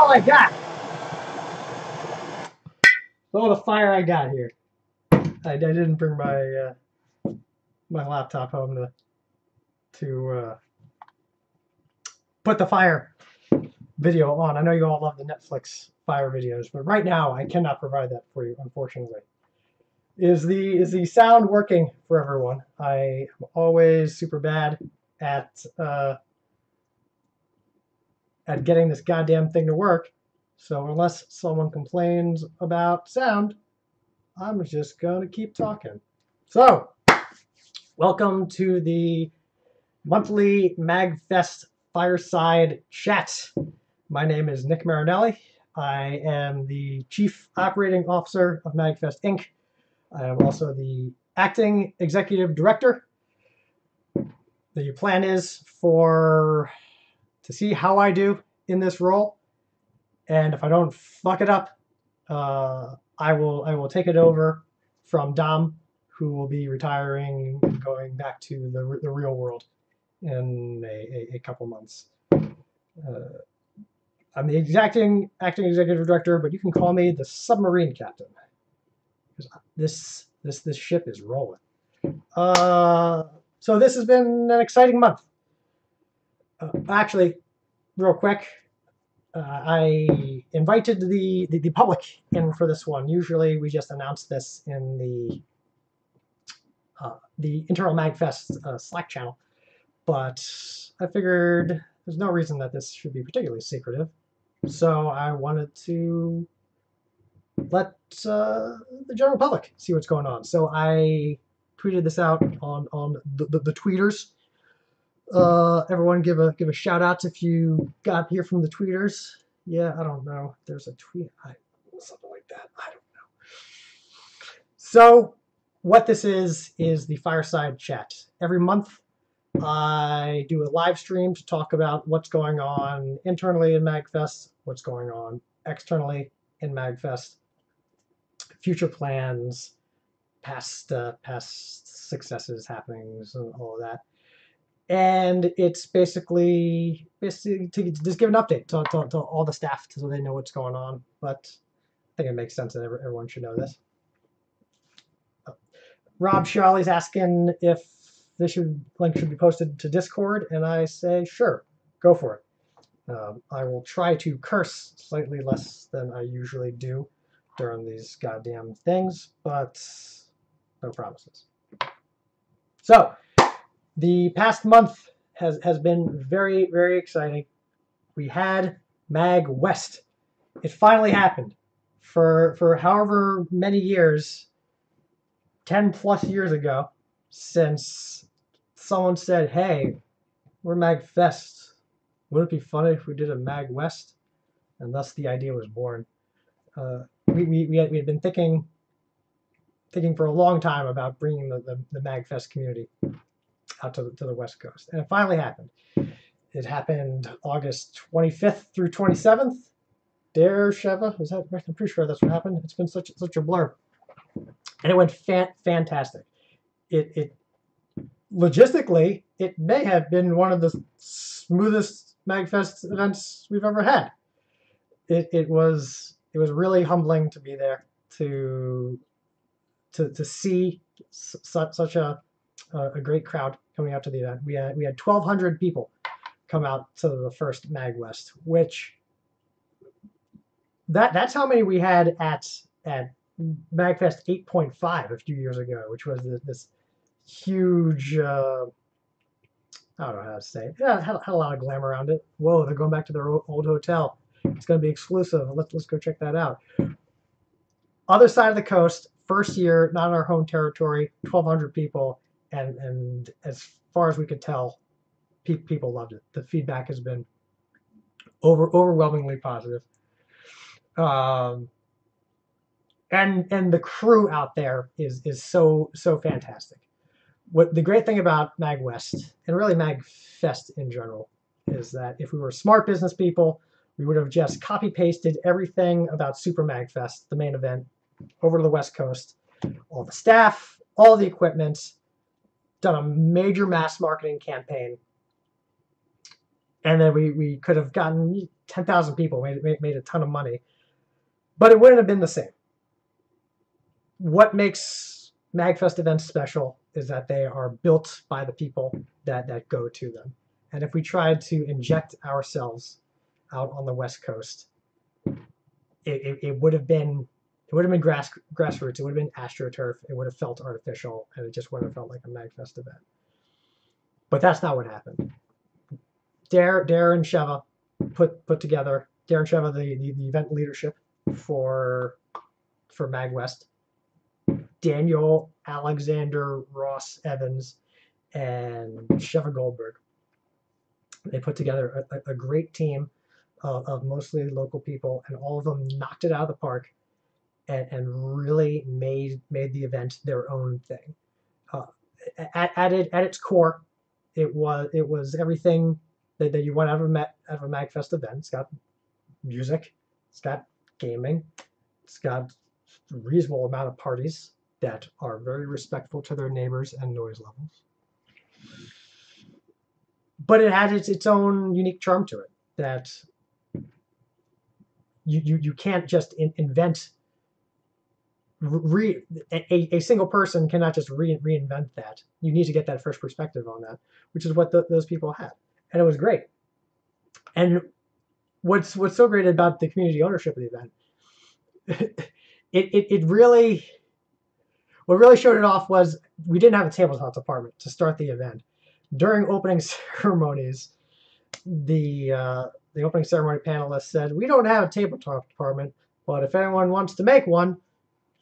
all I got. All the fire I got here. I didn't bring my my laptop home to put the fire video on. I know you all love the Netflix fire videos, but right now I cannot provide that for you, unfortunately. Is the sound working for everyone? I am always super bad at getting this goddamn thing to work. So unless someone complains about sound, I'm just going to keep talking. So, welcome to the monthly Magfest Fireside Chat. My name is Nick Marinelli. I am the Chief Operating Officer of Magfest Inc. I am also the Acting Executive Director. The plan is to see how I do in this role, and if I don't fuck it up, I will take it over from Dom, who will be retiring and going back to the real world in a couple months. I'm the acting executive director, but you can call me the submarine captain, because this ship is rolling. So this has been an exciting month. Actually, real quick, I invited the public in for this one. Usually we just announce this in the internal Magfest Slack channel, but I figured there's no reason that this should be particularly secretive. So I wanted to let the general public see what's going on. So I tweeted this out on the tweeters. Everyone give a shout out if you got here from the tweeters. Yeah, I don't know. There's a tweet, something like that. I don't know. So what this is the Fireside Chat. Every month I do a live stream to talk about what's going on internally in Magfest, what's going on externally in Magfest, future plans, past successes, happenings, and all of that. And it's basically to just give an update to all the staff so they know what's going on. But I think it makes sense that everyone should know this. Rob Charlie's asking if this link should be posted to Discord, and I say sure, go for it. I will try to curse slightly less than I usually do during these goddamn things, but no promises. So the past month has been very, very exciting. We had Mag West. It finally happened. For however many years, 10 plus years ago, since someone said, hey, we're Magfest. Wouldn't it be funny if we did a Mag West? And thus the idea was born. We had been thinking for a long time about bringing the Magfest community out to the West Coast. And it finally happened. It happened August 25th through 27th. Dare Sheva, is that right? I'm pretty sure that's what happened. It's been such a blur. And it went fantastic. It logistically, it may have been one of the smoothest Magfest events we've ever had. It was really humbling to be there, to see such a great crowd coming out to the event. We had 1,200 people come out to the first Mag West, which that's how many we had at Magfest 8.5 a few years ago, which was this huge, I don't know how to say it. Yeah, had a lot of glam around it. Whoa, they're going back to their old hotel. It's going to be exclusive. Let's go check that out. Other side of the coast, first year, not in our home territory, 1,200 people, and as far as we could tell, people loved it. The feedback has been overwhelmingly positive. And the crew out there is so fantastic. What the great thing about Mag West, and really Magfest in general, is that if we were smart business people, we would have just copy-pasted everything about Super Magfest, the main event, over to the West Coast. All the staff, all the equipment, done a major mass marketing campaign, And then we could have gotten 10,000 people, made a ton of money, but it wouldn't have been the same. What makes Magfest events special is that they are built by the people that go to them. And if we tried to inject ourselves out on the West Coast, it would have been grassroots. It would have been AstroTurf. It would have felt artificial, and it just wouldn't have felt like a Magfest event. But that's not what happened. Dare and Sheva put together. Dare and Sheva, the event leadership for MagWest. Daniel, Alexander, Ross Evans, and Sheva Goldberg. They put together a great team of mostly local people, and all of them knocked it out of the park and really made the event their own thing. At its core, it was everything that you want out of a Magfest event. It's got music, it's got gaming, it's got a reasonable amount of parties that are very respectful to their neighbors and noise levels. But it had its own unique charm to it that you can't just invent. A single person cannot just reinvent that. You need to get that fresh perspective on that, which is what those people had, and it was great. And what's so great about the community ownership of the event, it really, what really showed it off was we didn't have a tabletop department to start the event. During opening ceremonies, the opening ceremony panelists said, "We don't have a tabletop department, but if anyone wants to make one,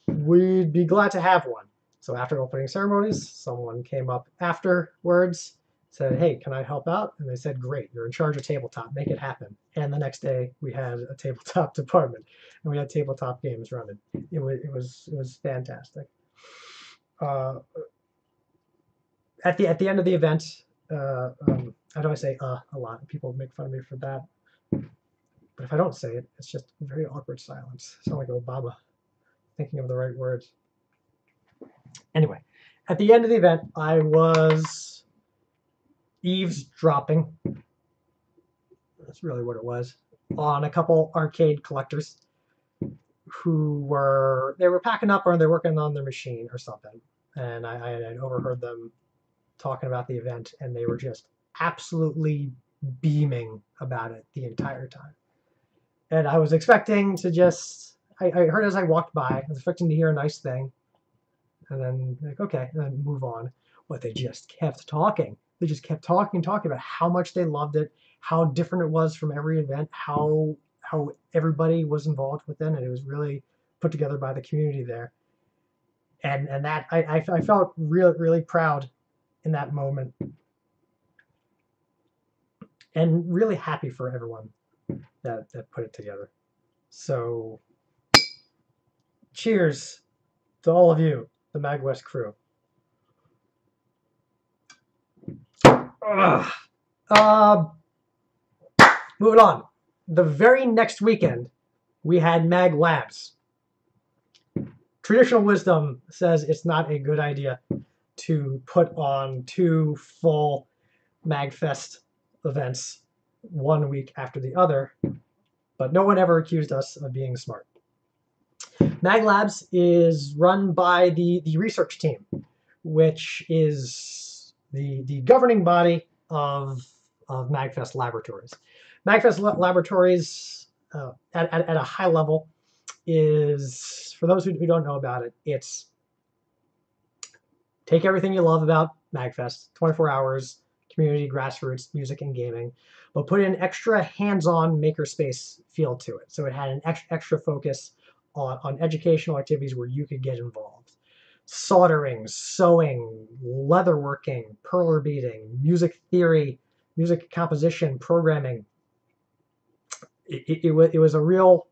we'd be glad to have one." So after opening ceremonies, someone came up afterwards, said, "Hey, can I help out?" And they said, "Great, you're in charge of tabletop, make it happen." And the next day we had a tabletop department, and we had tabletop games running. It was fantastic. At the end of the event, how do I say a lot? People make fun of me for that. But if I don't say it, it's just very awkward silence. I sound like Obama thinking of the right words. Anyway, at the end of the event, I was eavesdropping. That's really what it was. On a couple arcade collectors who were packing up or they're working on their machine or something. And I had overheard them talking about the event, and they were just absolutely beaming about it the entire time. And I was expecting to just, I heard as I walked by, I was expecting to hear a nice thing, and then like, okay, and then move on. But they just kept talking. They just kept talking about how much they loved it, how different it was from every event, how everybody was involved within it. It was really put together by the community there. And that I felt really proud in that moment, and really happy for everyone that put it together. So cheers to all of you, the MagWest crew. Moving on. The very next weekend, we had Mag Labs. Traditional wisdom says it's not a good idea to put on 2 full Magfest events one week after the other, but no one ever accused us of being smart. Mag Labs is run by the research team, which is the governing body of Magfest Laboratories. Magfest Laboratories, at a high level, is, for those who don't know about it, it's take everything you love about Magfest, 24 hours, community, grassroots, music, and gaming, but put an extra hands-on makerspace feel to it. So it had an extra focus on educational activities where you could get involved. Soldering, sewing, leatherworking, perler beading, music theory, music composition, programming. It was a real,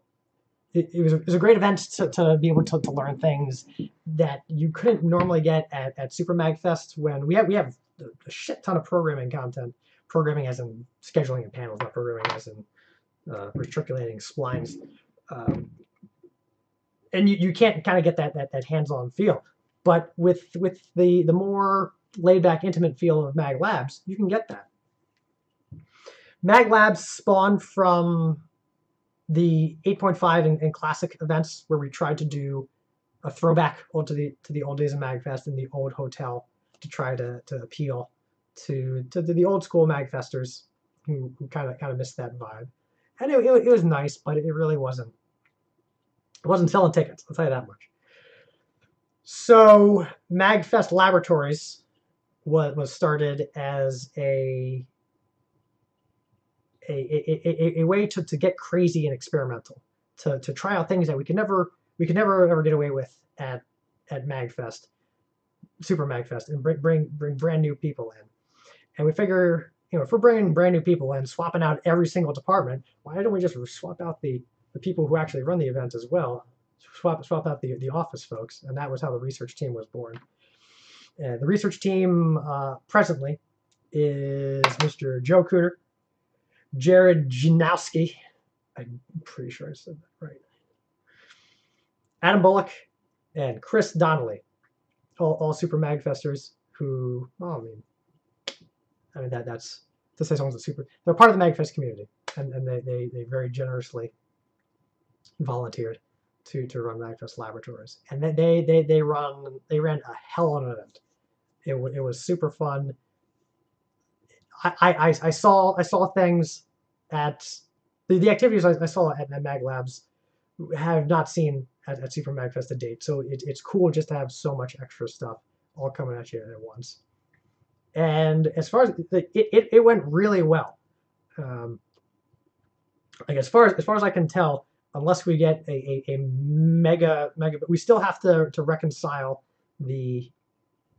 it was a great event to be able to learn things that you couldn't normally get at Super Magfest, when we have a shit ton of programming content. Programming as in scheduling and panels, not programming as in reticulating splines. And you can't kind of get that hands-on feel. But with the more laid-back, intimate feel of Mag Labs, you can get that. Mag Labs spawned from the 8.5 and classic events where we tried to do a throwback to the old days of Magfest in the old hotel to try to appeal to the old school Magfesters who kind of missed that vibe. And it was nice, but it really wasn't. It wasn't selling tickets, I'll tell you that much. So Magfest Laboratories was started as a way to get crazy and experimental, to try out things that we could never ever get away with at Magfest, Super Magfest, and bring brand new people in. And we figure, if we're bringing brand new people in, swapping out every single department, why don't we just swap out the people who actually run the event as well? Swap out the office folks, and that was how the research team was born. And the research team presently is Mr. Joe Cooter, Jared Janowski, I'm pretty sure I said that right, Adam Bullock, and Chris Donnelly, all Super Magfesters who, I mean that's to say someone's a super. They're part of the Magfest community, and they very generously volunteered to run Magfest Laboratories, and then they ran a hell of an event. It was super fun. I saw things at the activities I saw at Mag Labs have not seen at Super Magfest to date. So it's cool just to have so much extra stuff all coming at you at once. And as far as it went really well. Like as far as I can tell, unless we get a mega, but we still have to reconcile the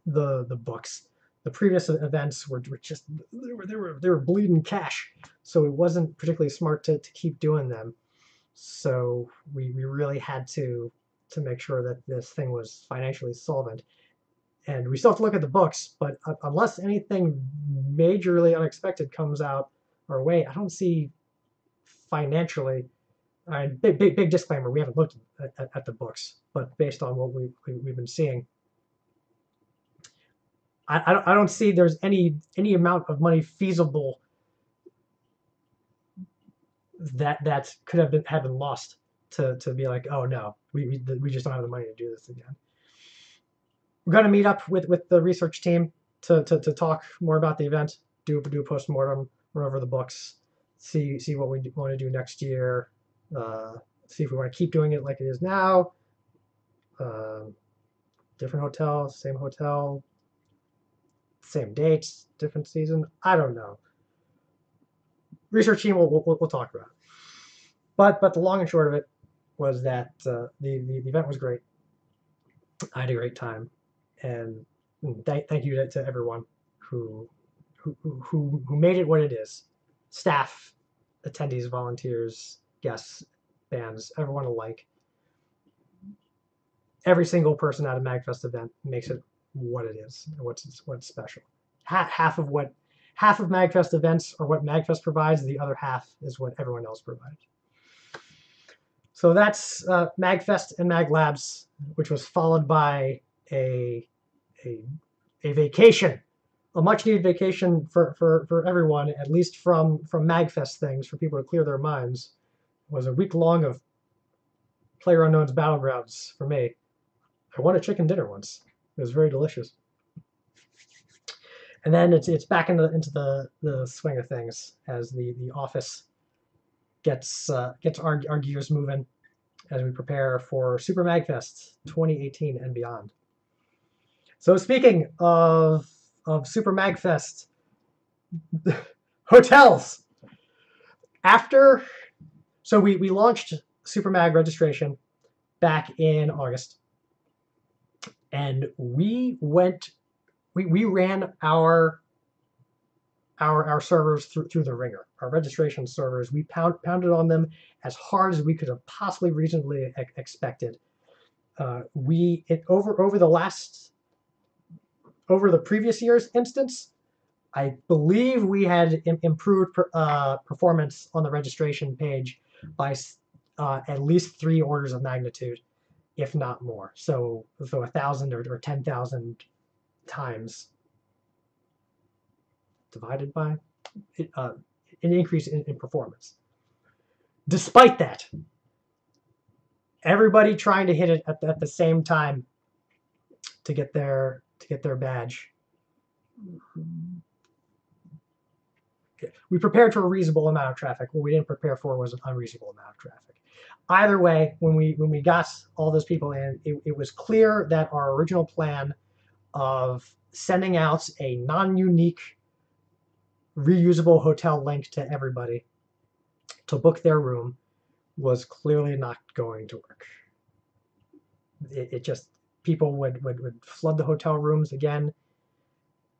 books. The previous events were just they were bleeding cash, so it wasn't particularly smart to keep doing them. So we really had to make sure that this thing was financially solvent. And we still have to look at the books, but unless anything majorly unexpected comes out our way, I don't see financially. Big disclaimer: we haven't looked at the books, but based on what we've been seeing, I don't see there's any amount of money feasible that could have been lost to be like, oh no, we just don't have the money to do this again. We're going to meet up with the research team to talk more about the event, do a post-mortem, run over the books, see what we want to do next year, see if we want to keep doing it like it is now, different hotel, same dates, different season. I don't know. Research team we'll talk about. But the long and short of it was that the event was great. I had a great time, and thank you to everyone who made it what it is. Staff, attendees, volunteers, guests, fans, everyone alike. Every single person at a Magfest event makes it what it is, and what's special. Half of Magfest events are what Magfest provides. The other half is what everyone else provides. So that's Magfest and Mag Labs, which was followed by a vacation, a much-needed vacation for everyone, at least from Magfest things, for people to clear their minds. It was a week long of PlayerUnknown's Battlegrounds for me. I won a chicken dinner once. It was very delicious. And then it's back into the swing of things as the office gets our gears moving as we prepare for Super Magfest 2018 and beyond. So speaking of Super Magfest, hotels. So we launched Super Mag registration back in August, and we ran our servers through the ringer. Our registration servers, we pounded on them as hard as we could have possibly reasonably expected. Over the previous year's instance, I believe we had improved performance on the registration page by at least 3 orders of magnitude, if not more. So 1,000 or 10,000 times divided by an increase in performance. Despite that, everybody trying to hit it at the same time to get their badge. We prepared for a reasonable amount of traffic. What we didn't prepare for was an unreasonable amount of traffic. Either way, when we got all those people in, it was clear that our original plan of sending out a non-unique reusable hotel link to everybody to book their room was clearly not going to work. It just, people would flood the hotel rooms again.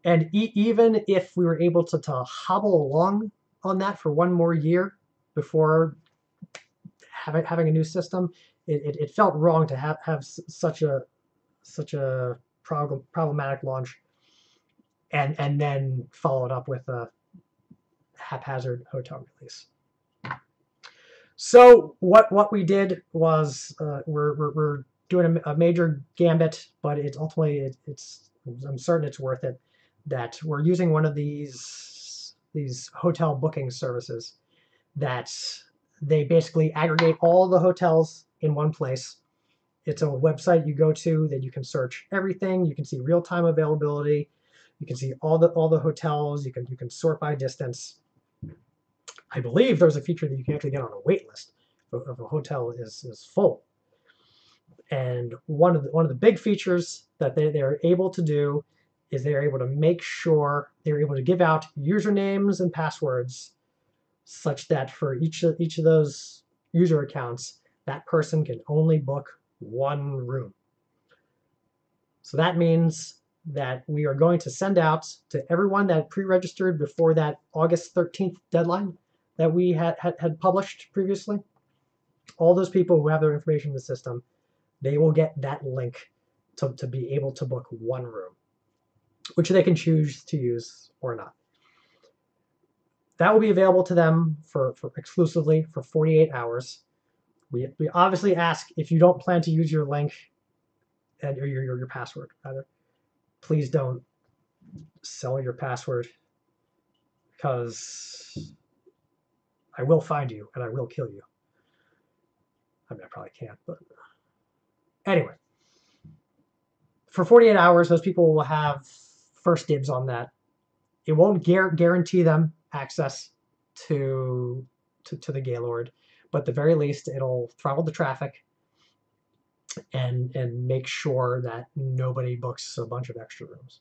And even if we were able to hobble along on that for one more year before having a new system, it felt wrong to have such a problematic launch and then follow it up with a haphazard hotel release. So what we did was we're doing a major gambit, but it's ultimately I'm certain it's worth it. That we're using one of these hotel booking services that they basically aggregate all the hotels in one place. It's a website you go to that you can search everything. You can see real-time availability. You can see all the hotels. You can sort by distance. I believe there's a feature that you can actually get on a wait list if a hotel is full. And one of the big features that they're able to do is they're able to make sure they're able to give out usernames and passwords such that for each of those user accounts, that person can only book one room. So that means that we are going to send out to everyone that pre-registered before that August 13th deadline that we had published previously. All those people who have their information in the system, they will get that link to be able to book one room, which they can choose to use or not. That will be available to them for exclusively for 48 hours. We obviously ask, if you don't plan to use your link and or your password, rather, please don't sell your password, because I will find you and I will kill you. I mean, I probably can't, but anyway. For 48 hours, those people will have first dibs on that. It won't guarantee them access to the Gaylord, but at the very least, it'll throttle the traffic and make sure that nobody books a bunch of extra rooms.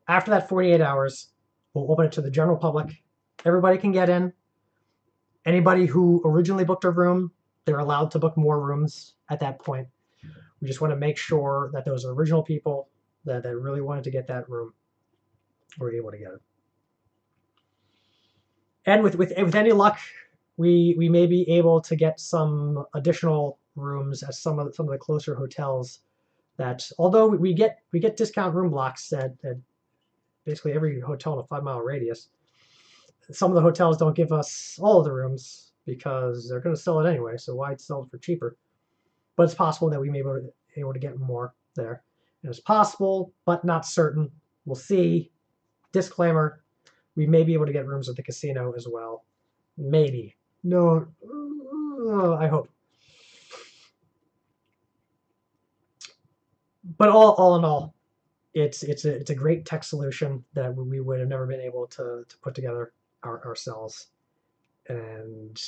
After that 48 hours, we'll open it to the general public. Everybody can get in. Anybody who originally booked a room, they're allowed to book more rooms at that point. We just want to make sure that those original people that really wanted to get that room were able to get it. And with any luck, we may be able to get some additional rooms at some of the closer hotels. That although we get discount room blocks at basically every hotel in a 5-mile radius, some of the hotels don't give us all of the rooms because they're going to sell it anyway. So why sell it for cheaper? But it's possible that we may be able to get more there. And it's possible, but not certain. We'll see. Disclaimer, we may be able to get rooms at the casino as well. Maybe. No, I hope. But all in all, it's a great tech solution that we would have never been able to put together ourselves. And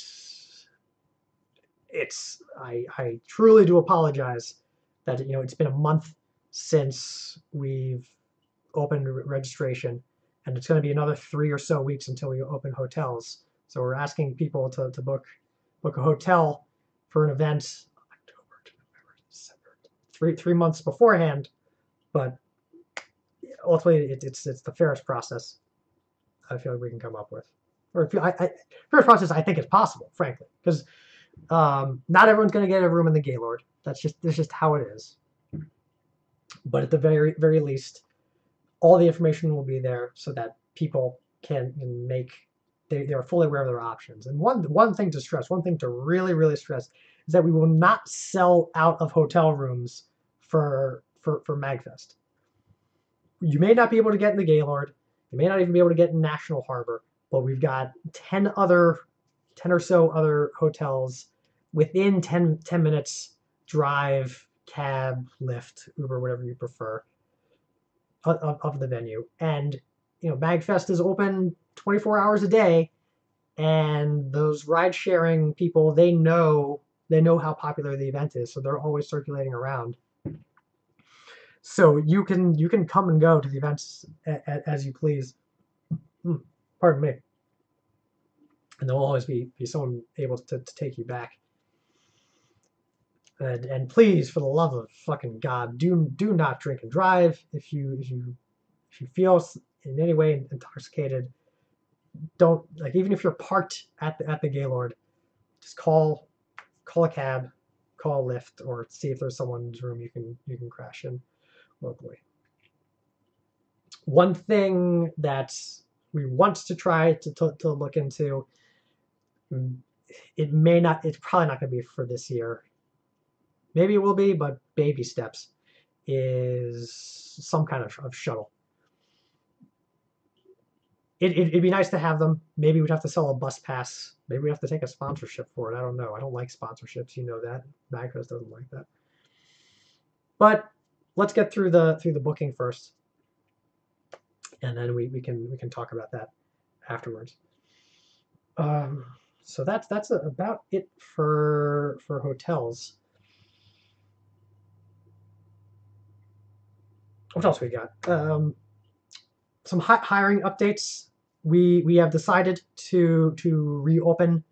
I truly do apologize that it's been a month since we've opened registration, and it's going to be another 3 or so weeks until we open hotels. So we're asking people to book a hotel for an event October to November, December, 3 months beforehand. But ultimately, it's the fairest process I feel like we can come up with. Or fairest process I think is possible, frankly, because not everyone's going to get a room in the Gaylord. That's just how it is. But at the very least, all the information will be there so that people can they're fully aware of their options. And one thing to stress, one thing to really stress, is that we will not sell out of hotel rooms for Magfest. You may not be able to get in the Gaylord. You may not even be able to get in National Harbor. but we've got 10 or so other hotels within 10 minutes drive, cab, Lyft, Uber, whatever you prefer, of the venue. And Magfest is open 24 hours a day, and those ride sharing people, they know how popular the event is, so they're always circulating around. So you can come and go to the events as you please. Pardon me. And there'll always be someone able to take you back. And please, for the love of fucking God, do not drink and drive. If you feel in any way intoxicated, don't, like, even if you're parked at the Gaylord, just call a cab, call a Lyft, or see if there's someone's room you can crash in locally. One thing that we want to try to look into, it's probably not going to be for this year. Maybe it will be, but baby steps, is some kind of shuttle. It'd be nice to have them. Maybe we'd have to sell a bus pass. Maybe we'd have to take a sponsorship for it. I don't know. I don't like sponsorships. You know that. Magfest doesn't like that. But let's get through the booking first, and then we can talk about that afterwards. So that's about it for hotels. What else we got? Some hiring updates. We have decided to reopen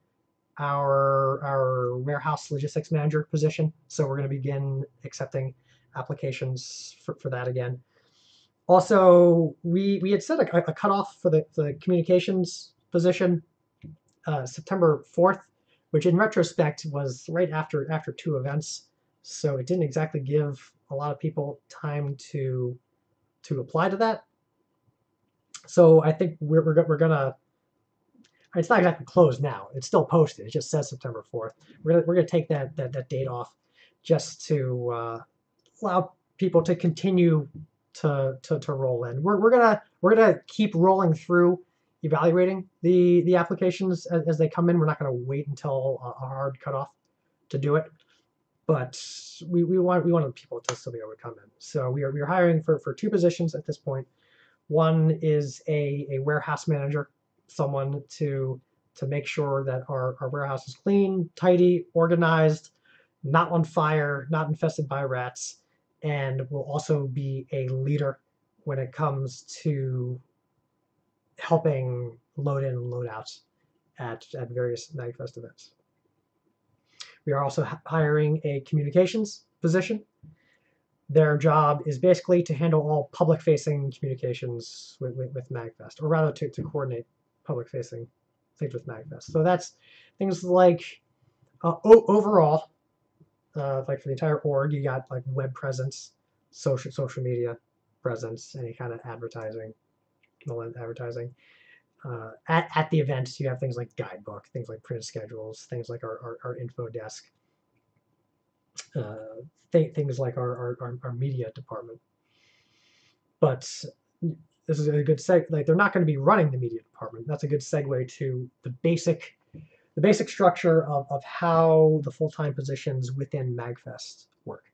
our warehouse logistics manager position. So we're going to begin accepting applications for that again. Also, we had set a cutoff for the communications position, September 4th, which in retrospect was right after 2 events. So it didn't exactly give a lot of people time to apply to that. So I think we're gonna. It's not exactly closed now. It's still posted. It just says September 4th. We're gonna take that date off, just to allow people to continue to roll in. We're gonna keep rolling through, evaluating the applications as they come in. We're not gonna wait until a hard cutoff to do it, but we want people to still be able to come in. So we're hiring for 2 positions at this point. One is a warehouse manager, someone to make sure that our warehouse is clean, tidy, organized, not on fire, not infested by rats, and will also be a leader when it comes to helping load in and load out at various Magfest events. We are also hiring a communications position. Their job is basically to handle all public-facing communications with Magfest, or rather to coordinate public-facing things with Magfest. So that's things like overall, like for the entire org, you got like web presence, social media presence, any kind of advertising, at the events, you have things like guidebook, things like printed schedules, things like our info desk, things like our media department. But this is a good like they're not going to be running the media department. That's a good segue to the basic structure of how the full-time positions within Magfest work.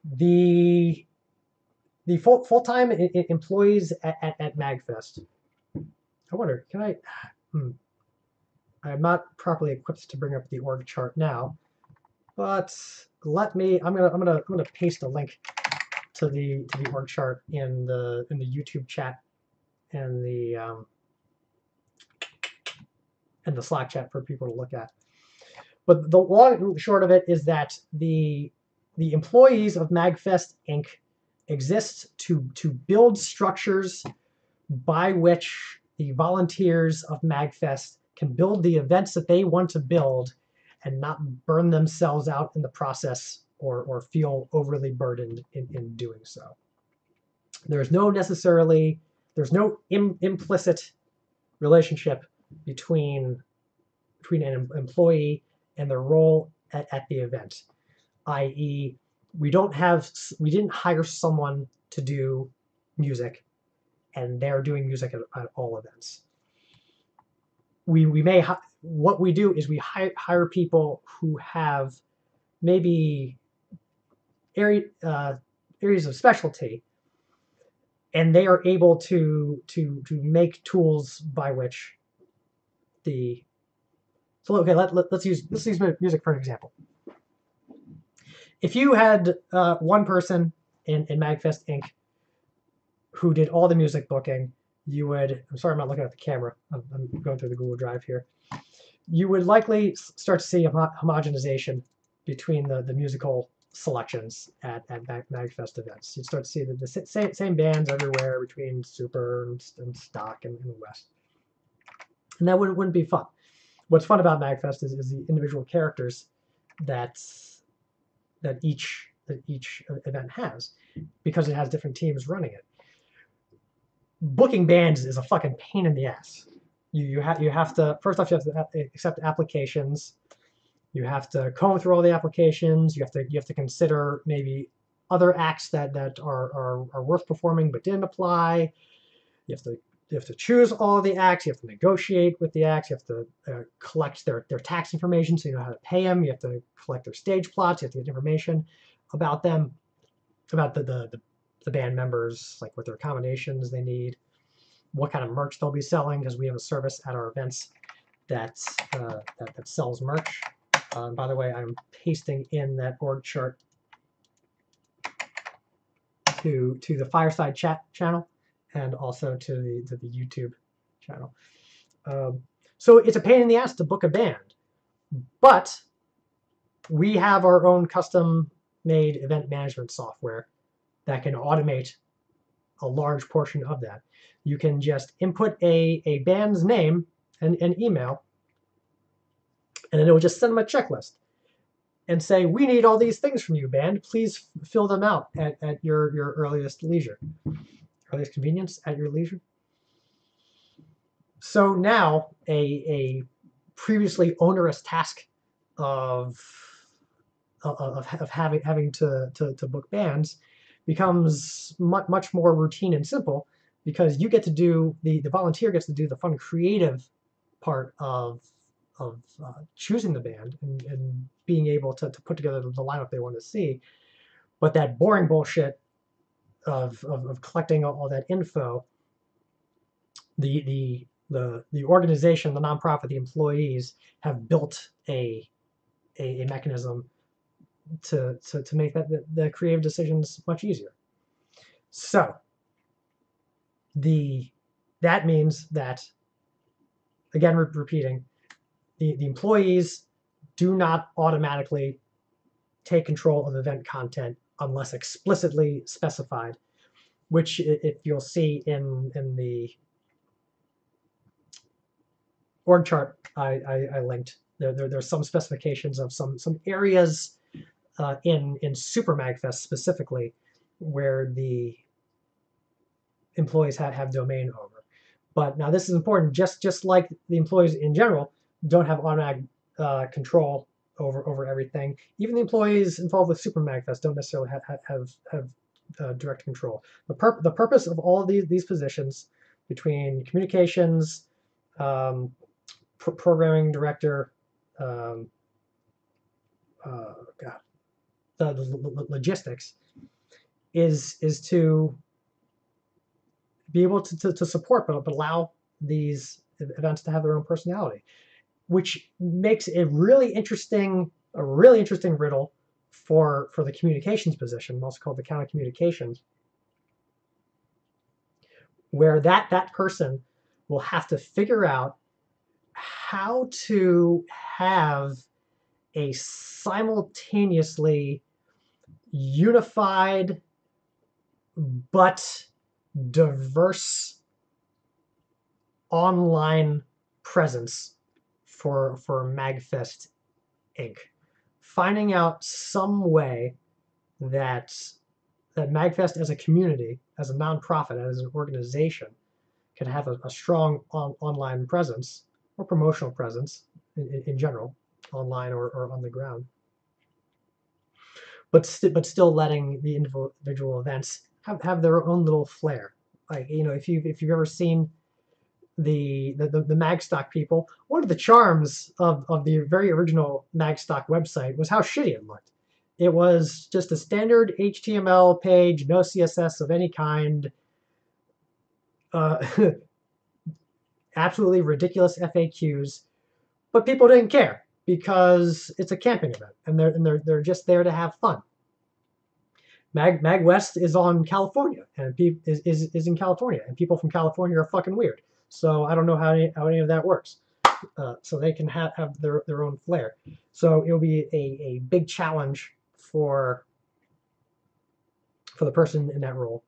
The full-time employees at Magfest. I wonder, can I? I'm not properly equipped to bring up the org chart now, but let me. I'm gonna paste a link to the org chart in the YouTube chat and the Slack chat for people to look at. But the long and short of it is that the employees of Magfest Inc. exist to build structures by which the volunteers of Magfest can build the events that they want to build and not burn themselves out in the process or feel overly burdened in doing so. There's no implicit relationship between an employee and their role at the event, i.e., we didn't hire someone to do music and they're doing music at all events. we may what we do is we hire people who have maybe areas of specialty, and they are able to make tools by which the so okay let's use music for an example. If you had one person in Magfest Inc. who did all the music booking, you would, I'm sorry I'm not looking at the camera, I'm going through the Google Drive here, you would likely start to see a homogenization between the musical selections at Magfest events. You'd start to see the same bands everywhere between Super and Stock and West. And that wouldn't be fun. What's fun about Magfest is the individual characters that each event has, because it has different teams running it. Booking bands is a fucking pain in the ass. You have to, first off, you have to accept applications. You have to comb through all the applications. You have to consider maybe other acts that are worth performing but didn't apply. You have to choose all the acts. You have to negotiate with the acts. You have to collect their tax information so you know how to pay them. You have to collect their stage plots. You have to get information about them, about the band members, like what their accommodations they need, what kind of merch they'll be selling, because we have a service at our events that sells merch. By the way, I'm pasting in that org chart to the Fireside chat channel and also to the YouTube channel. So it's a pain in the ass to book a band, but we have our own custom-made event management software that can automate a large portion of that. You can just input a band's name and email, and then it will just send them a checklist and say, we need all these things from you, band. Please fill them out at your earliest leisure. Earliest convenience, at your leisure. So now a previously onerous task of having to book bands becomes much more routine and simple, because you get to do the volunteer gets to do the fun creative part of choosing the band and being able to put together the lineup they want to see. But that boring bullshit of collecting all that info, the organization, the nonprofit, the employees have built a mechanism to make the creative decisions much easier. So that means that, again, repeating, the employees do not automatically take control of event content unless explicitly specified, which, if you'll see in the org chart I linked, there's some specifications of some areas in Super Magfest specifically where the employees have domain over. But now this is important, just like the employees in general don't have automatic control over everything. Even the employees involved with Super Magfest don't necessarily have direct control. The purpose of all of these positions, between communications, programming director, the logistics, is to be able to support but allow these events to have their own personality, which makes a really interesting riddle for the communications position, also called the counter communications, where that person will have to figure out how to have a simultaneously unified but diverse online presence for Magfest Inc. Finding out some way that Magfest as a community, as a nonprofit, as an organization, can have a strong online presence or promotional presence in general, online or on the ground, but still letting the individual events have their own little flair. Like, if you've ever seen the Magstock people. One of the charms of the very original Magstock website was how shitty it looked. It was just a standard HTML page, no CSS of any kind, absolutely ridiculous FAQs, but people didn't care because it's a camping event and they're just there to have fun. Magwest is on California and is in California, and people from California are fucking weird. So I don't know how any of that works. So they can have their own flair. So it'll be a big challenge for the person in that role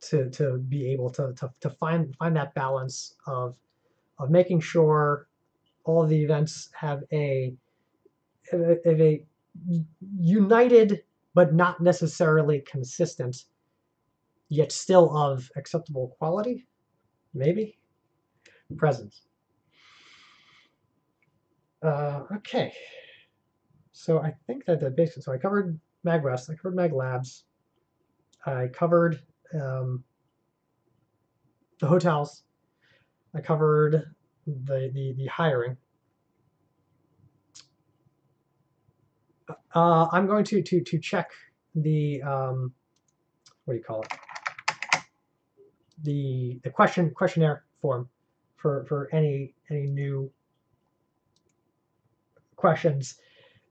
to be able to find that balance of making sure all of the events have a united but not necessarily consistent, yet still of acceptable quality, maybe, presence. Okay. So I think that basically, so I covered Magwest, I covered Mag Labs, I covered the hotels, I covered the hiring. I'm going to check the what do you call it? The questionnaire form for any new questions.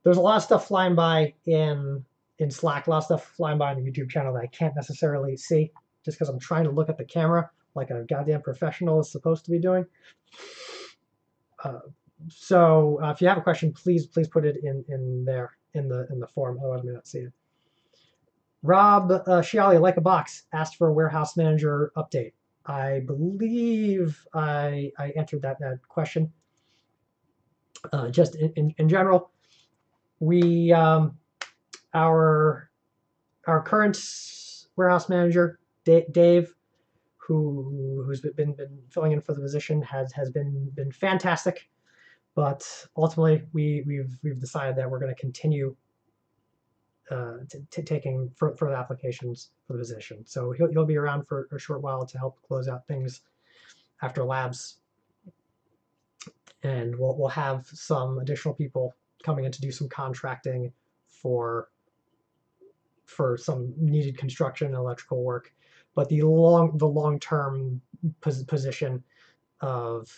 There's a lot of stuff flying by in Slack, a lot of stuff flying by on the YouTube channel that I can't necessarily see just because I'm trying to look at the camera like a goddamn professional is supposed to be doing. So if you have a question, please put it in there in the form. Otherwise, I may not see it. Rob Shiali, like a box, asked for a warehouse manager update. I believe I answered that question. Just in general, we our current warehouse manager Dave, who's been filling in for the position, has been fantastic. But ultimately, we've decided that we're going to continue taking further applications for the position. So he'll be around for a short while to help close out things after labs, and we'll have some additional people coming in to do some contracting for some needed construction and electrical work. But the long-term position of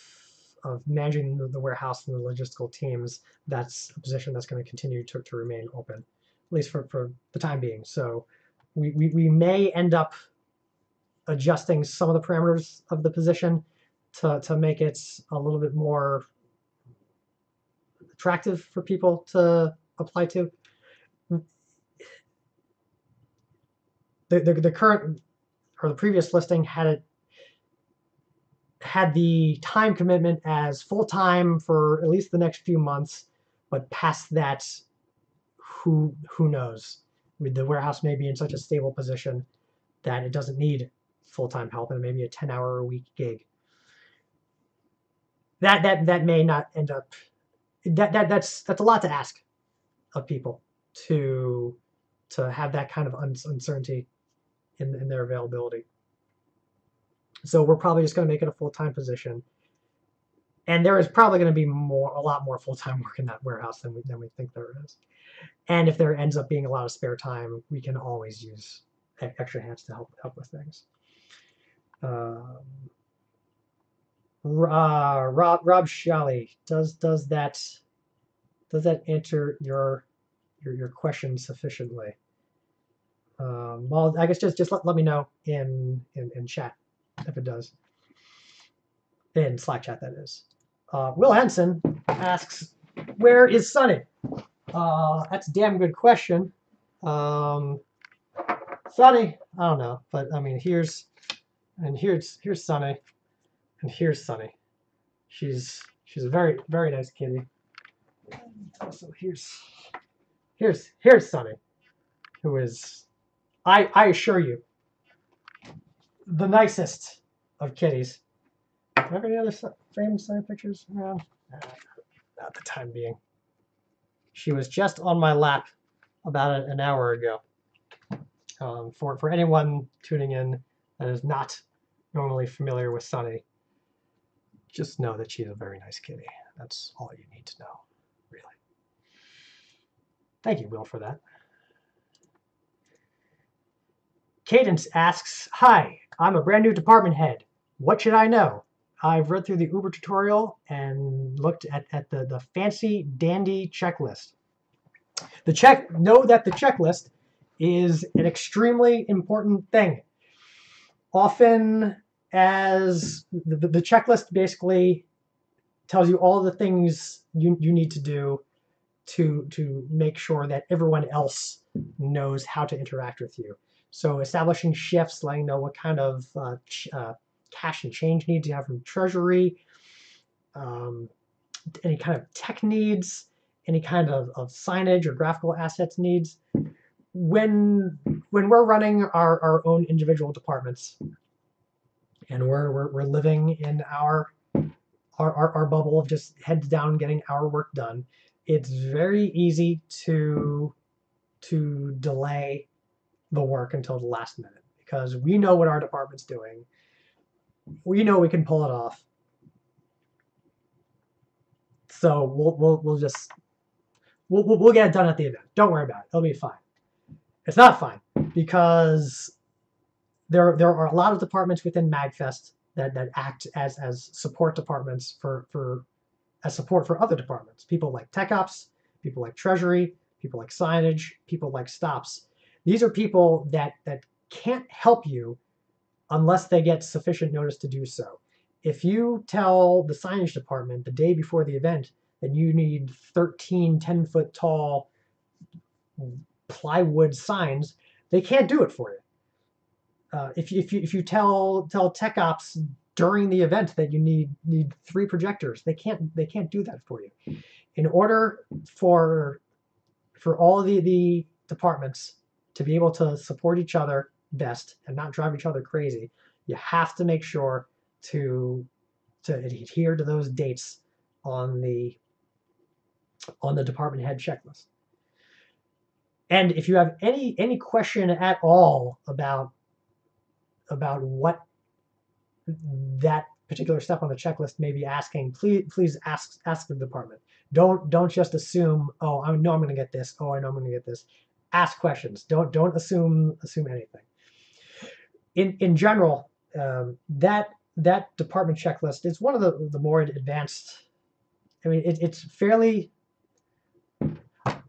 managing the warehouse and the logistical teams, that's a position that's going to continue to remain open, at least for the time being. So we may end up adjusting some of the parameters of the position to make it a little bit more attractive for people to apply to. The current or the previous listing had the time commitment as full-time for at least the next few months, but past that, who knows? The warehouse may be in such a stable position that it doesn't need full-time help, and maybe a 10-hour-a-week gig. That may not end up. That's a lot to ask of people to have that kind of uncertainty in their availability. So we're probably just going to make it a full-time position, and there is probably going to be a lot more full-time work in that warehouse than we think there is. And if there ends up being a lot of spare time, we can always use extra hands to help with things. Rob Shally, does that answer your question sufficiently? Well, I guess just let me know in chat if it does. In Slack chat, that is. Will Henson asks, where is Sunny? That's a damn good question. Sunny, I don't know, but I mean, here's Sunny, and here's Sunny. She's a very nice kitty. Also, here's Sunny, who is, I assure you, the nicest of kitties. Do I have any other framed Sunny pictures around? Not the time being. She was just on my lap about an hour ago. For anyone tuning in that is not normally familiar with Sunny, Just know that she's a very nice kitty. That's all you need to know, really. Thank you, Will, for that. Cadence asks, "Hi, I'm a brand new department head. What should I know?" I've read through the Uber tutorial and looked at the fancy dandy checklist. Know that the checklist is an extremely important thing. Often, as the checklist basically tells you all the things you need to do to make sure that everyone else knows how to interact with you. So establishing shifts, letting know what kind of cash and change needs you have from treasury, any kind of tech needs, any kind of signage or graphical assets needs. When we're running our own individual departments and we're living in our bubble of just heads down getting our work done, it's very easy to delay the work until the last minute because we know what our department's doing. We know we can pull it off. So we'll get it done at the event. Don't worry about it. It'll be fine. It's not fine because there are a lot of departments within Magfest that act as support departments as support for other departments. People like Tech Ops, people like Treasury, people like Signage, people like Stops. These are people that can't help you unless they get sufficient notice to do so. If you tell the signage department the day before the event that you need 13 10-foot tall plywood signs, they can't do it for you. If you tell Tech Ops during the event that you need 3 projectors, they can't do that for you. In order for all the departments to be able to support each other best and not drive each other crazy, you have to make sure to adhere to those dates on the department head checklist. And if you have any question at all about what that particular step on the checklist may be asking, please ask the department. Don't just assume, oh, I know I'm going to get this. Oh, I know I'm going to get this. Ask questions. Don't assume anything. In general, that department checklist is one of the more advanced. I mean, it's fairly,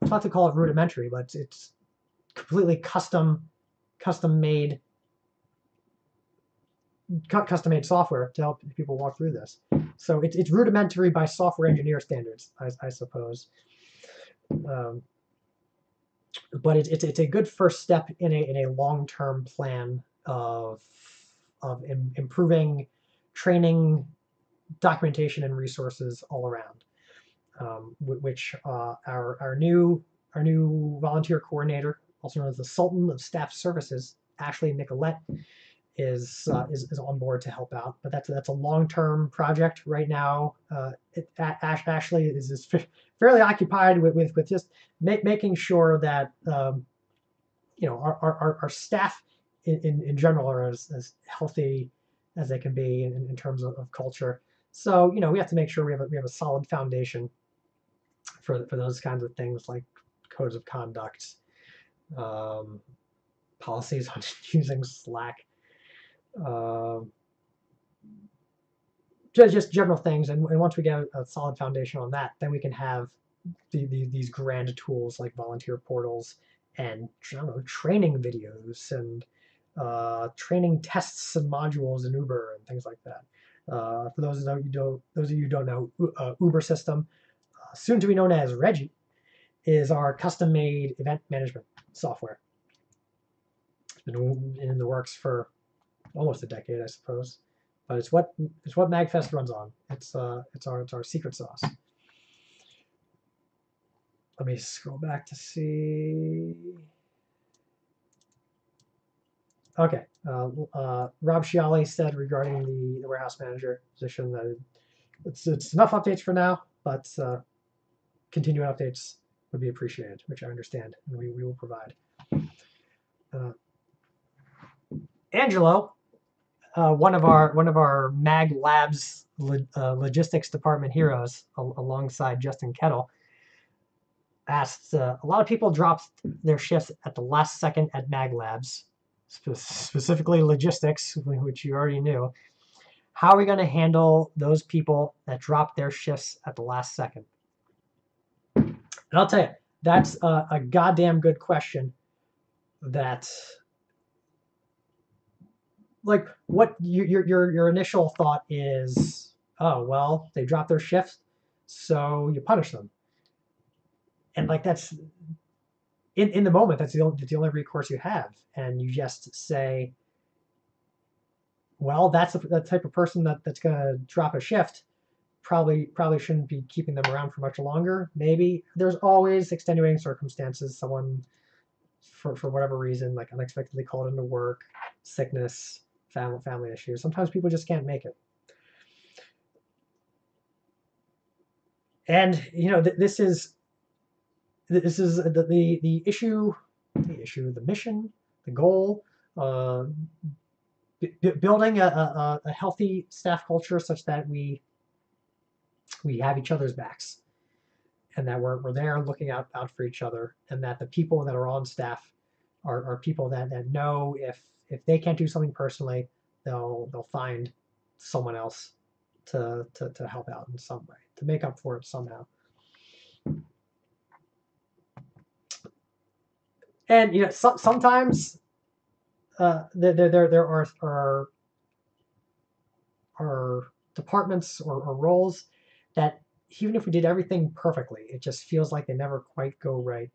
not to call it rudimentary, but it's completely custom made software to help people walk through this. So it's rudimentary by software engineer standards, I suppose. But it's a good first step in a long-term plan of improving training, documentation, and resources all around. Which our new volunteer coordinator, also known as the Sultan of Staff Services, Ashley Nicolette, is on board to help out. But that's a long-term project right now. Ashley is fairly occupied with just making sure that our staff in general are as healthy as they can be in terms of culture. So we have to make sure we have a solid foundation for those kinds of things like codes of conduct, policies on using Slack, just general things. And once we get a solid foundation on that, then we can have these grand tools like volunteer portals and training videos and training tests and modules in Uber and things like that. For those of you who don't know, Uber system, soon to be known as Reggie, is our custom-made event management software. It's been in the works for almost a decade, I suppose, but it's what Magfest runs on. It's our secret sauce. Let me scroll back to see. Okay, Rob Sciali said regarding the warehouse manager position that it's enough updates for now, but continued updates would be appreciated, which I understand, and we will provide. Angelo one of our Mag Labs logistics department heroes, alongside Justin Kettle, asked, a lot of people drop their shifts at the last second at Mag Labs, specifically logistics, which you already knew. How are we going to handle those people that drop their shifts at the last second? And I'll tell you, that's a goddamn good question. That, like, what your initial thought is, oh well, they drop their shifts, so you punish them, and like that's in the moment, that's the only recourse you have, and you just say, well, that's the type of person that's going to drop a shift. Probably shouldn't be keeping them around for much longer. Maybe there's always extenuating circumstances. Someone, for whatever reason, like unexpectedly called into work, sickness, family issues. Sometimes people just can't make it. And this is the issue, the mission, the goal. Building a healthy staff culture such that we have each other's backs, and that we're there looking out for each other, and that the people that are on staff are people that know if they can't do something personally, they'll find someone else to help out in some way, to make up for it somehow. And sometimes there are departments or roles that, even if we did everything perfectly, it just feels like they never quite go right.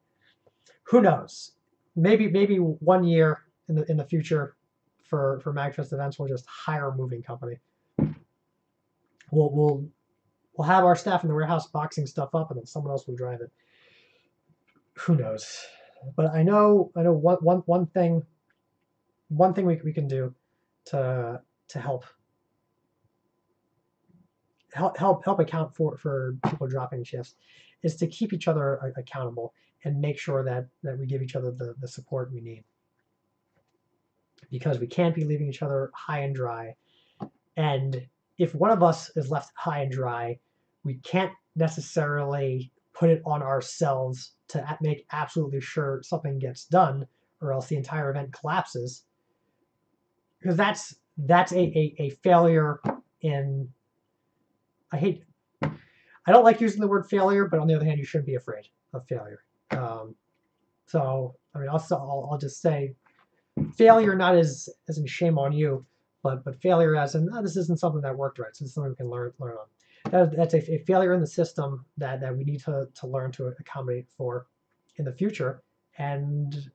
Who knows? Maybe 1 year in the future, for Magfest events, we'll just hire a moving company. We'll have our staff in the warehouse boxing stuff up, and then someone else will drive it. Who knows? But I know one thing we can do to help account for people dropping shifts is to keep each other accountable and make sure that we give each other the support we need, because we can't be leaving each other high and dry. And if one of us is left high and dry, we can't necessarily put it on ourselves to make absolutely sure something gets done, or else the entire event collapses, because that's a failure in, I don't like using the word failure, but on the other hand, you shouldn't be afraid of failure. So I mean, I'll just say failure, not as in shame on you, but failure as in, this isn't something that worked right, so it's something we can learn on. That's a failure in the system that we need to learn to accommodate for in the future, and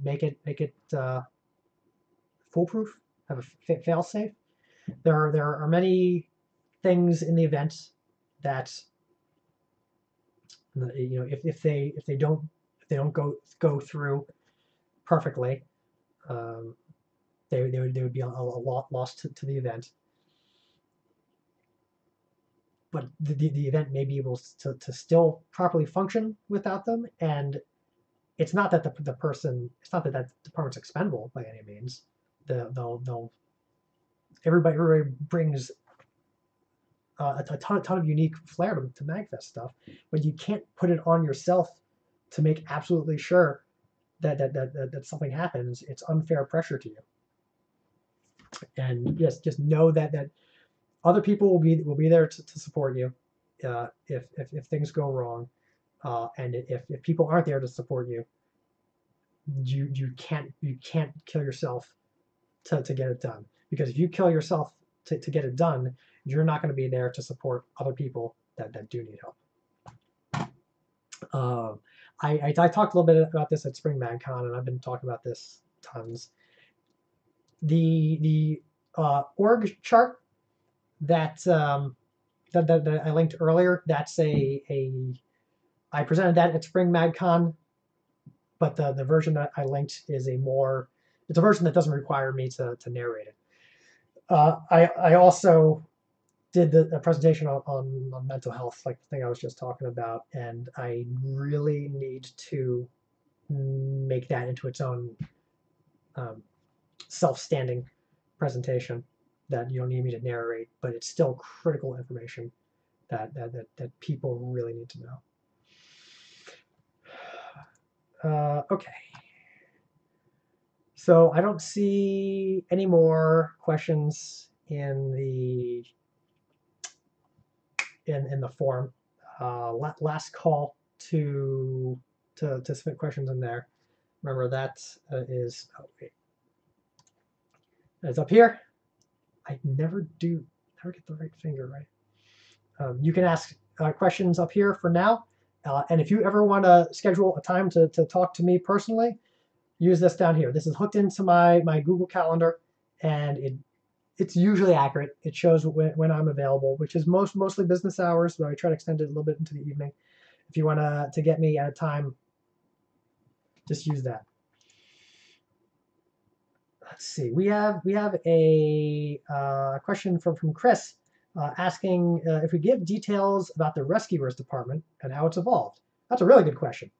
make it foolproof, have a fail safe. There are many things in the event that, if they don't go through perfectly, they would be a lot lost to the event. But the event may be able to still properly function without them. And it's not that the person, it's not that department's expendable by any means. Everybody brings a ton of unique flair to Magfest stuff, but you can't put it on yourself to make absolutely sure that something happens. It's unfair pressure to you. And yes, just know that other people will be there to support you if things go wrong, and if people aren't there to support you, you can't kill yourself to get it done. Because if you kill yourself to get it done, you're not going to be there to support other people that do need help. I talked a little bit about this at Spring MagCon, and I've been talking about this tons. The org chart that I linked earlier, that's I presented that at Spring MagCon, but the version that I linked is it's a version that doesn't require me to narrate it. I also did a presentation on mental health, like the thing I was just talking about, and I really need to make that into its own self-standing presentation that you don't need me to narrate, but it's still critical information that people really need to know. Okay. So I don't see any more questions in the form. Last call to submit questions in there. Remember that is it's up here. I never get the right finger right. You can ask questions up here for now, and if you ever want to schedule a time to talk to me personally, use this down here. This is hooked into my Google Calendar, and it's usually accurate. It shows when I'm available, which is mostly business hours, but I try to extend it a little bit into the evening. If you want to get me at a time, just use that. Let's see. We have a question from Chris asking if we give details about the Rescuers Department and how it's evolved. That's a really good question.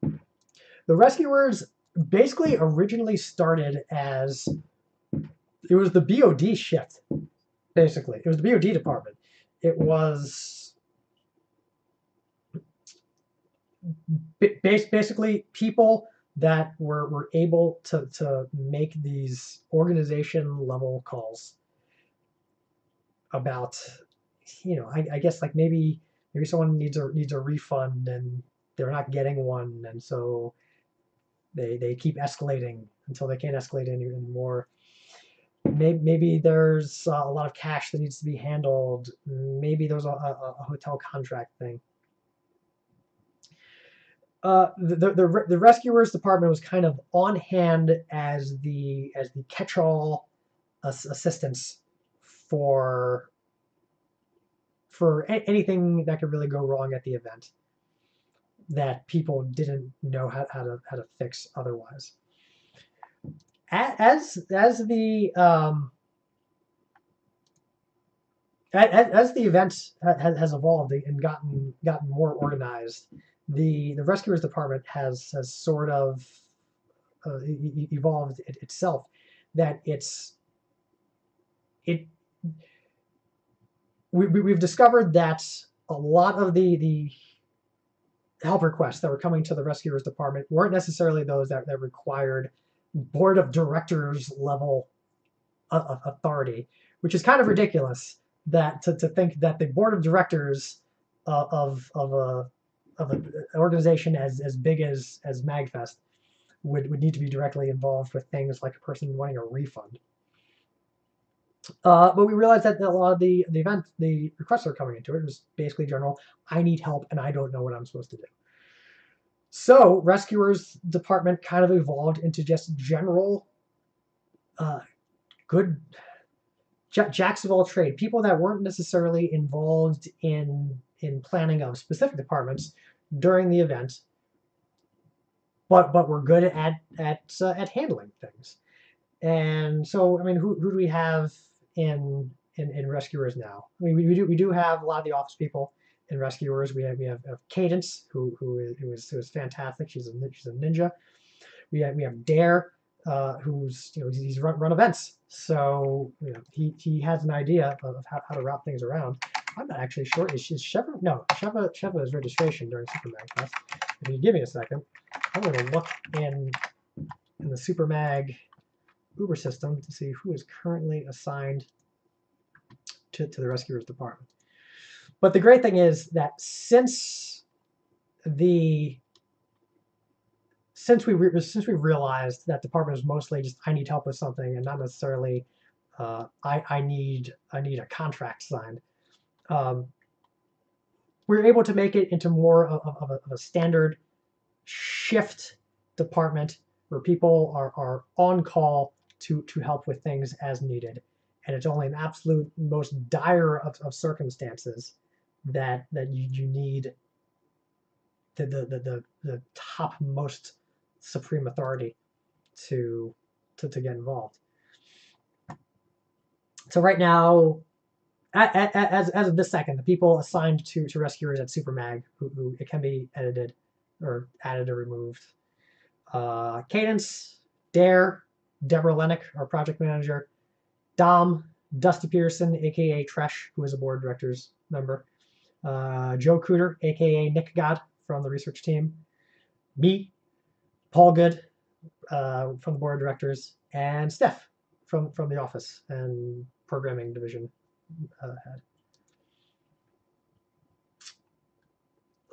The Rescuers basically originally started as it was the BOD shift. Basically, it was the BOD department. It was basically people that were able to make these organization level calls about, I guess like maybe someone needs a refund and they're not getting one, and so they keep escalating until they can't escalate anymore. Maybe there's a lot of cash that needs to be handled. Maybe there's a hotel contract thing. The Rescuers Department was kind of on hand as the catch-all assistance for anything that could really go wrong at the event that people didn't know how to fix otherwise. As the event has evolved and gotten more organized, the Rescuers Department has sort of evolved itself. That we've discovered that a lot of the help requests that were coming to the Rescuers Department weren't necessarily those that required board of directors level authority, which is kind of ridiculous. That to think that the board of directors of an organization as big as Magfest would need to be directly involved with things like a person wanting a refund. But we realized that a lot of the requests that were coming into it was basically general, I need help and I don't know what I'm supposed to do. So Rescuers Department kind of evolved into just general good jacks of all trade, people that weren't necessarily involved in planning of specific departments during the event, but were good at handling things. And so, I mean, who do we have in Rescuers now? I mean, we do have a lot of the office people in Rescuers. We have Cadence, who is fantastic. She's a ninja. We have Dare, who's he's run events, so he has an idea of how to route things around. I'm not actually sure. Is Sheva? No, Sheva is registration during Super Mag. If you give me a second, I'm going to look in the Super Mag Uber system to see who is currently assigned to the Rescuers Department. But the great thing is that since we've realized that department is mostly just I need help with something and not necessarily I need a contract signed, we're able to make it into more of a standard shift department where people are on call to help with things as needed, and it's only in absolute most dire of circumstances that you need the topmost supreme authority to get involved. So right now, as of this second, the people assigned to Rescuers at Super Mag, who it can be edited or added or removed, Cadence, Dare, Deborah Lennox, our project manager, Dom, Dusty Pearson, aka Tresh, who is a board of directors member, Joe Cooter, aka Nick God from the research team, me, Paul Good from the board of directors, and Steph from the office and programming division head.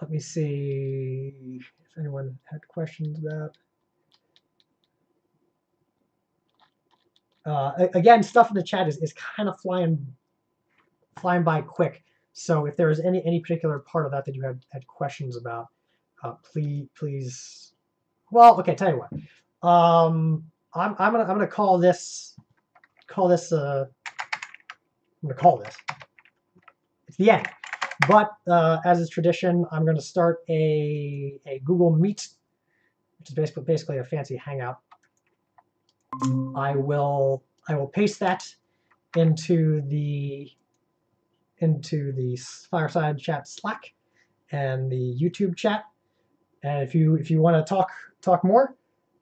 Let me see if anyone had questions about. Again, stuff in the chat is kind of flying by quick. So if there is any particular part of that you had questions about, please. Well, okay. Tell you what. I'm gonna call this. I'm gonna call this. It's the end. But as is tradition, I'm going to start a Google Meet, which is basically a fancy Hangout. I will paste that into the Fireside Chat Slack and the YouTube chat. And if you want to talk more,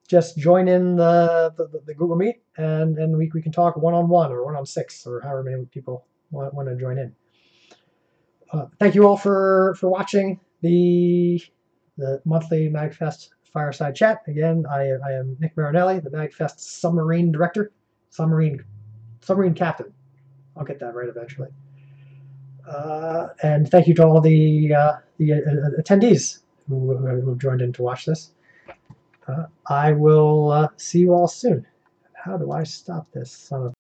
just join in the Google Meet, and we can talk one-on-one or 1-on-6 or however many people want to join in. Thank you all for watching the monthly Magfest Fireside Chat. Again, I am Nick Marinelli, the Magfest Submarine Director, Submarine Captain. I'll get that right eventually. And thank you to all the attendees who joined in to watch this. I will see you all soon. How do I stop this son of